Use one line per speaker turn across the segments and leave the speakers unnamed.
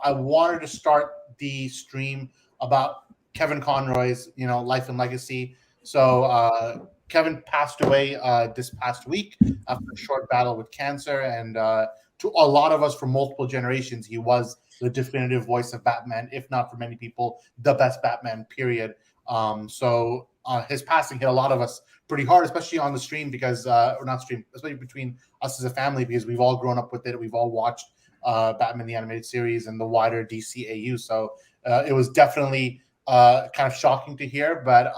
I wanted to start the stream about Kevin Conroy's, life and legacy. So Kevin passed away this past week after a short battle with cancer, and to a lot of us from multiple generations, he was the definitive voice of Batman, if not for many people, the best Batman. Period. So his passing hit a lot of us pretty hard, especially on the stream because, or not stream, especially between us as a family because we've all grown up with it. We've all watched Batman the Animated Series and the wider DCAU. So it was definitely kind of shocking to hear, but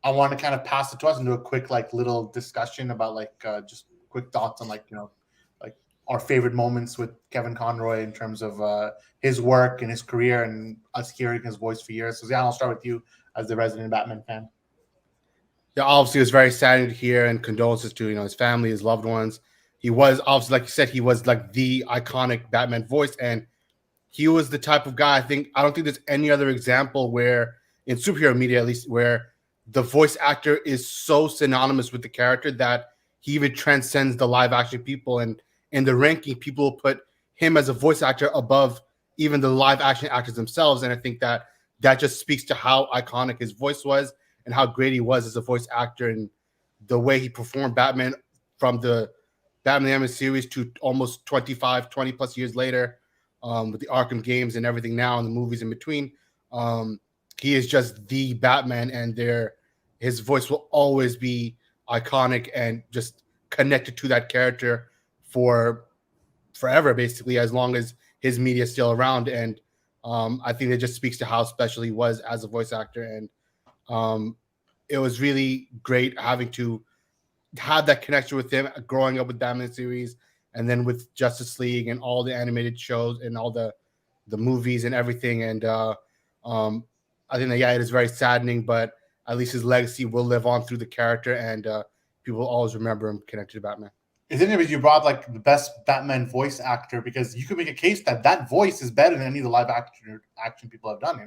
I want to kind of pass it to us and do a quick little discussion about just quick thoughts on like our favorite moments with Kevin Conroy in terms of his work and his career and us hearing his voice for years. So Zian, I'll start with you as the resident Batman fan.
Yeah, obviously it was very sad to hear, and condolences to his family, his loved ones. He was obviously, like you said, he was like the iconic Batman voice, and he was the type of guy. I don't think there's any other example where in superhero media, at least, where the voice actor is so synonymous with the character that he even transcends the live action people. And in the ranking, people will put him as a voice actor above even the live action actors themselves. And I think that just speaks to how iconic his voice was and how great he was as a voice actor, and the way he performed Batman from the Batman the Animated Series to almost 20 plus years later, with the Arkham games and everything now and the movies in between. He is just the Batman, and his voice will always be iconic and just connected to that character for forever, basically, as long as his media is still around. And I think it just speaks to how special he was as a voice actor. And it was really great having to have that connection with him, growing up with Batman series, and then with Justice League and all the animated shows and all the movies and everything. And I think that, yeah, it is very saddening, but at least his legacy will live on through the character, and people will always remember him connected to Batman.
It's interesting you brought the best Batman voice actor, because you could make a case that voice is better than any of the live action people have done.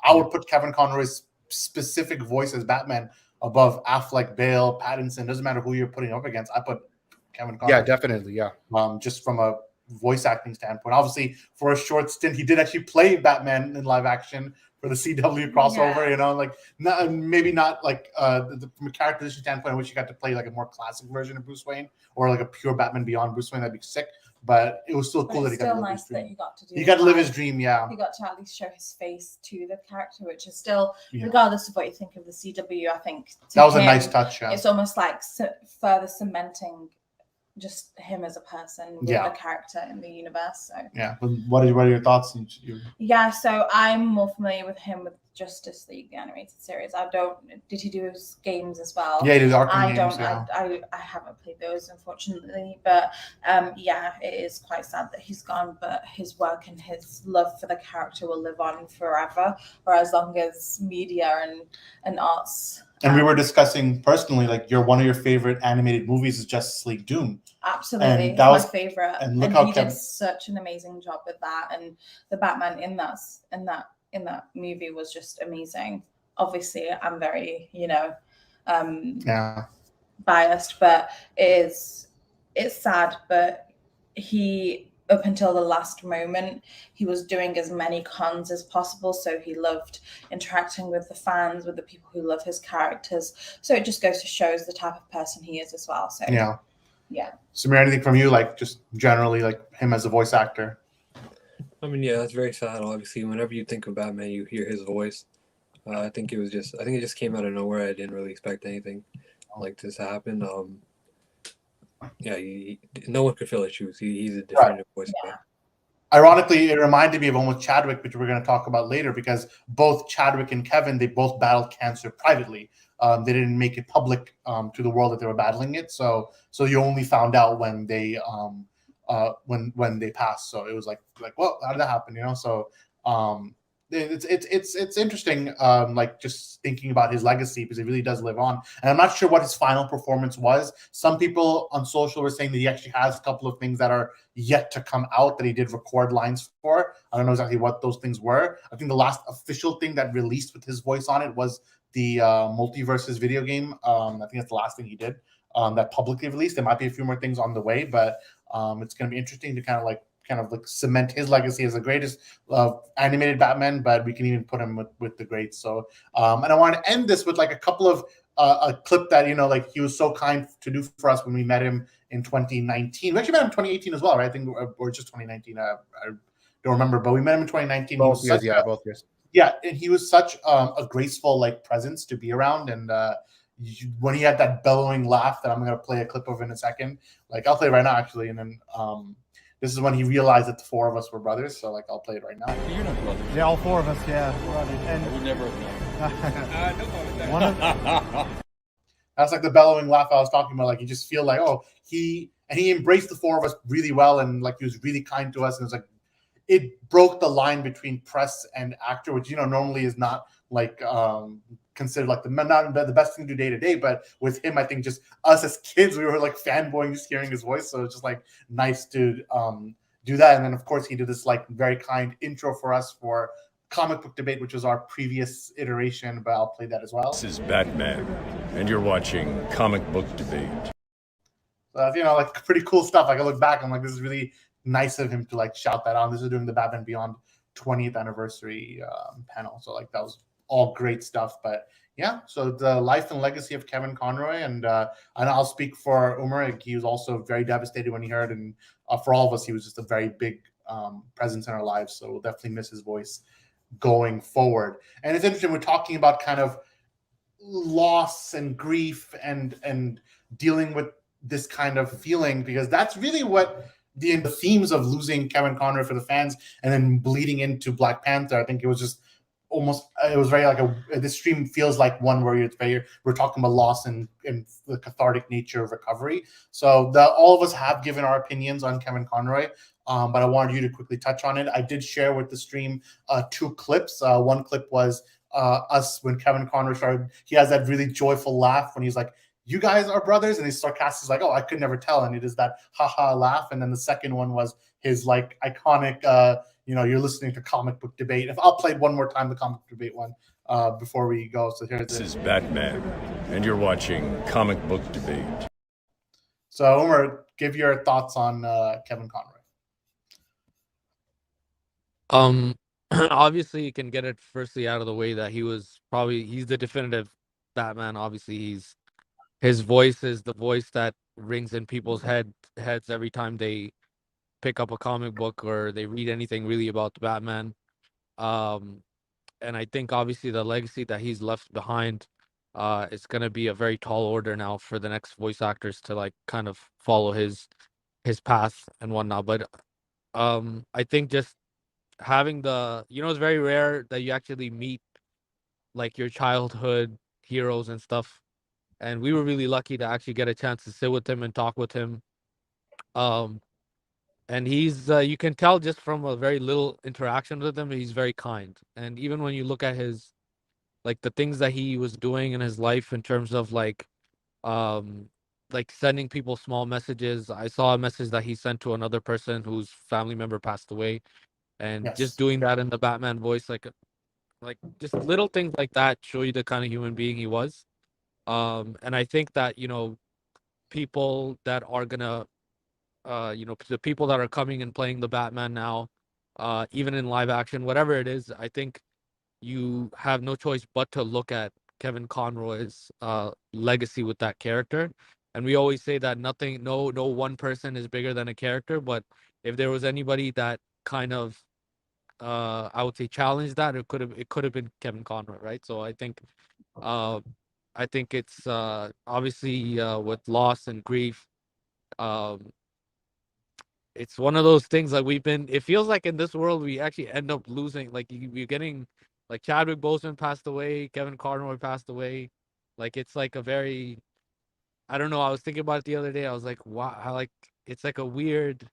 I would put Kevin Conroy's specific voice as Batman above Affleck, Bale, Pattinson. Doesn't matter who you're putting up against. I put Kevin Conroy.
Yeah, definitely. Yeah.
Just from a voice acting standpoint. Obviously, for a short stint, he did actually play Batman in live action for the CW crossover. Maybe not from a characterization standpoint, in which you got to play a more classic version of Bruce Wayne or a pure Batman Beyond Bruce Wayne. That'd be sick. But it was still cool that he got to live his dream.
He got to do.
He got to live his dream. Yeah.
He got to at least show his face to the character, which is still, regardless of what you think of the CW, I think
that was a nice touch. Yeah.
It's almost like further cementing just him as a person with a character in the universe. So
yeah. What are your thoughts?
Yeah, so I'm more familiar with him with Justice League, the animated series. Did he do his games as well?
Yeah, he did Arkham
games.
Yeah.
I haven't played those, unfortunately, but it is quite sad that he's gone, but his work and his love for the character will live on forever, or as long as media and arts.
And we were discussing personally, one of your favorite animated movies is Justice League Doom.
Absolutely, that was my favorite. And he did such an amazing job with that, and the Batman in that movie was just amazing. Obviously, I'm very biased, but it's sad. But he, up until the last moment, he was doing as many cons as possible. So he loved interacting with the fans, with the people who love his characters. So it just goes to show the type of person he is as well. So yeah.
Samir, anything from you, just generally, him as a voice actor?
I mean, yeah, that's very sad. Obviously, whenever you think of Batman, you hear his voice. I think it just came out of nowhere. I didn't really expect anything like this to happen. No one could fill his shoes. He's a definitive voice.
Yeah.
Ironically, it reminded me of almost Chadwick, which we're going to talk about later, because both Chadwick and Kevin, they both battled cancer privately. They didn't make it public to the world that they were battling it. So you only found out when they when they passed. So it was well, how did that happen? So it's interesting, just thinking about his legacy, because it really does live on. And I'm not sure what his final performance was. Some people on social were saying that he actually has a couple of things that are yet to come out that he did record lines for. I don't know exactly what those things were. I think the last official thing that released with his voice on it was the Multiverses video game. I think that's the last thing he did that publicly released. There might be a few more things on the way, but it's going to be interesting to kind of kind of like cement his legacy as the greatest animated Batman, but we can even put him with the greats. So, and I want to end this with like a couple of a clip that like he was so kind to do for us when we met him in 2019. We actually met him in 2018 as well, right? I think, or just 2019. I don't remember, but we met him in 2019.
Both years, both years.
Yeah, and he was such a graceful like presence to be around, and when he had that bellowing laugh that I'm going to play a clip of in a second, like I'll play it right now actually, and then this is when he realized that the four of us were brothers. So like I'll play it right now.
You're not brothers.
Yeah, all four of us, yeah, brothers. And
I would never have known.
one of
That's like the bellowing laugh I was talking about. Like you just feel like, oh, he embraced the four of us really well, and like he was really kind to us, and it was like it broke the line between press and actor, which normally is not like considered like not the best thing to do day to day. But with him, I think just us as kids, we were like fanboying just hearing his voice. So it's just like nice to do that. And then of course he did this like very kind intro for us for Comic Book Debate, which was our previous iteration, but I'll play that as well.
This is Batman, and you're watching Comic Book Debate.
So like pretty cool stuff. Like I look back, I'm like, this is really nice of him to like shout that out. This is during the Batman Beyond 20th anniversary panel. So like that was all great stuff. But yeah, so the life and legacy of Kevin Conroy, and I'll speak for Umar. He was also very devastated when he heard, and for all of us, he was just a very big presence in our lives. So we'll definitely miss his voice going forward. And it's interesting, we're talking about kind of loss and grief and dealing with this kind of feeling, because that's really what the themes of losing Kevin Conroy for the fans and then bleeding into Black Panther. I think it was just it was very like this stream feels like one where we're talking about loss and the cathartic nature of recovery. So all of us have given our opinions on Kevin Conroy, but I wanted you to quickly touch on it. I did share with the stream 2 clips. One clip was us when Kevin Conroy started. He has that really joyful laugh when he's like, "You guys are brothers," and he's sarcastic, like, "Oh, I could never tell," and it is that haha laugh. And then the second one was his like iconic you're listening to Comic Book Debate. If I'll play one more time the Comic Book Debate one before we go. So here's
This is Batman, and you're watching Comic Book Debate.
So Umar, give your thoughts on Kevin Conroy.
Obviously you can get it firstly out of the way that he's the definitive Batman. Obviously his voice is the voice that rings in people's heads every time they pick up a comic book or they read anything really about the Batman. And I think obviously the legacy that he's left behind is going to be a very tall order now for the next voice actors to like kind of follow his path and whatnot. But I think just having it's very rare that you actually meet like your childhood heroes and stuff. And we were really lucky to actually get a chance to sit with him and talk with him. And he's, you can tell just from a very little interaction with him, he's very kind. And even when you look at the things that he was doing in his life in terms of like sending people small messages. I saw a message that he sent to another person whose family member passed away. And just doing that in the Batman voice, like just little things like that show you the kind of human being he was. And I think that, people that are gonna, the people that are coming and playing the Batman now, even in live action, whatever it is, I think you have no choice but to look at Kevin Conroy's legacy with that character. And we always say that no one person is bigger than a character, but if there was anybody that kind of, I would say challenged that, it could have been Kevin Conroy, right? So I think it's obviously with loss and grief, it's one of those things like it feels like in this world we actually end up losing, like you're getting like Chadwick Boseman passed away, Kevin Conroy passed away. Like it's like a very, I don't know, I was thinking about it the other day. I was like, wow, like it's like a weird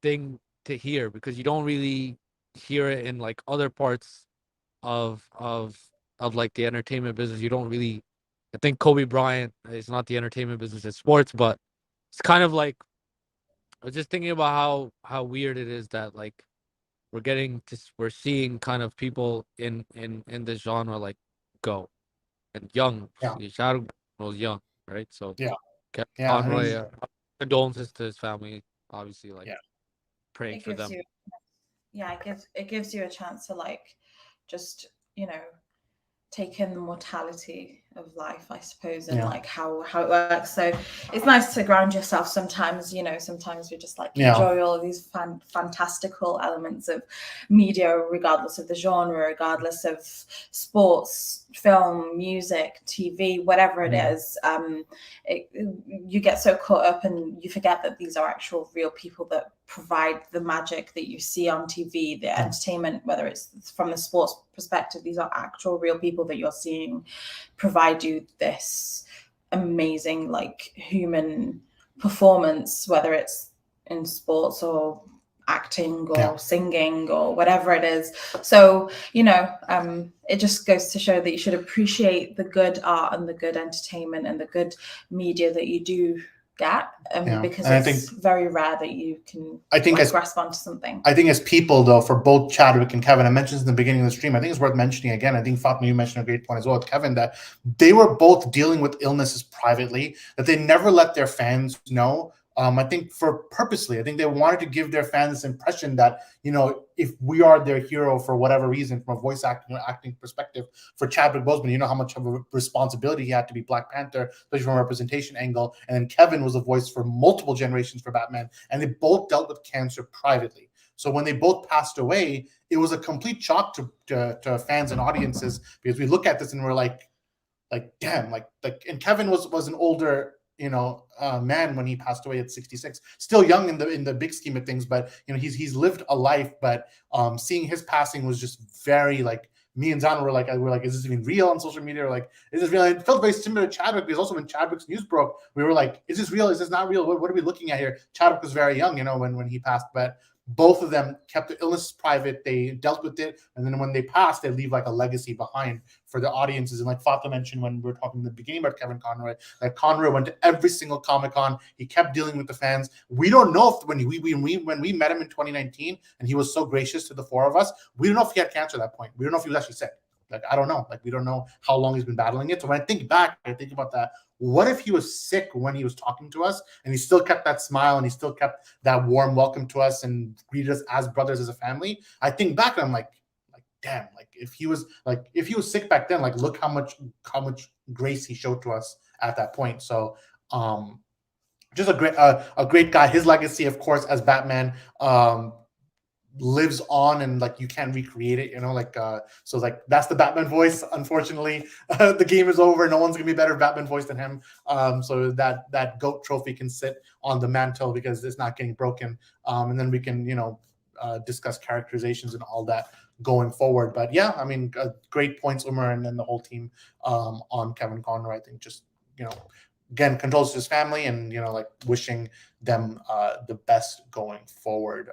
thing to hear because you don't really hear it in like other parts of like the entertainment business. You don't really, I think Kobe Bryant is not the entertainment business, it's sports, but it's kind of like, I was just thinking about how weird it is that like we're seeing kind of people in this genre like go and young.
Yeah.
Shadow was young, right? So
Yeah.
Kevin
Yeah,
Conroy, condolences to his family, obviously. Like,
Yeah.
praying
it
for
gives
them.
you, yeah, it gives you a chance to like just, you know, take in the mortality of life, I suppose, and like how it works. So it's nice to ground yourself sometimes. You know, sometimes we just like enjoy all of these fantastical elements of media, regardless of the genre, regardless of sports, film, music, TV, whatever it is. You get so caught up and you forget that these are actual real people that provide the magic that you see on TV, the entertainment, whether it's from the sports perspective. These are actual real people that you're seeing provide you this amazing like human performance, whether it's in sports or acting or singing or whatever it is. So, you know, it just goes to show that you should appreciate the good art and the good entertainment and the good media that you do get, because and it's very rare that you can grasp onto something.
I think as people, though, for both Chadwick and Kevin, I mentioned in the beginning of the stream, I think it's worth mentioning again. I think Fatma, you mentioned a great point as well with Kevin, that they were both dealing with illnesses privately, that they never let their fans know. I think I think they wanted to give their fans this impression that, you know, if we are their hero for whatever reason, from a voice acting perspective, for Chadwick Boseman, you know how much of a responsibility he had to be Black Panther, especially from a representation angle. And then Kevin was a voice for multiple generations for Batman, and they both dealt with cancer privately. So when they both passed away, it was a complete shock to fans and audiences, because we look at this and we're like damn, like and Kevin was an older, you know, man when he passed away at 66, still young in the big scheme of things, but you know, he's lived a life. But seeing his passing was just very, like, me and Zana were like, is this even real on social media? Or like, is this real? And it felt very similar to Chadwick, because also when Chadwick's news broke, we were like, is this real? Is this not real? What are we looking at here? Chadwick was very young, you know, when he passed, but both of them kept the illness private. They dealt with it, and then when they passed, they leave like a legacy behind for the audiences. And like Fatma mentioned when we were talking in the beginning about Kevin Conroy, that Conroy went to every single Comic-Con. He kept dealing with the fans. We don't know if when we met him in 2019 and he was so gracious to the four of us, we don't know if he had cancer at that point. We don't know if he was actually sick. Like, I don't know. Like, we don't know how long he's been battling it. So when I think back, I think about that. What if he was sick when he was talking to us, and he still kept that smile, and he still kept that warm welcome to us and greeted us as brothers, as a family? I think back and I'm like, damn, like if he was sick back then, like look how much grace he showed to us at that point. So just a great guy. His legacy, of course, as Batman, lives on, and like you can't recreate it, you know, like so like that's the Batman voice. Unfortunately, the game is over. No one's gonna be better Batman voice than him. So that GOAT trophy can sit on the mantle because it's not getting broken. And then we can, you know, discuss characterizations and all that going forward. But yeah, I mean, great points, Umar, and then the whole team on Kevin Conroy. I think just, you know, again, condolences to his family, and, you know, like wishing them the best going forward.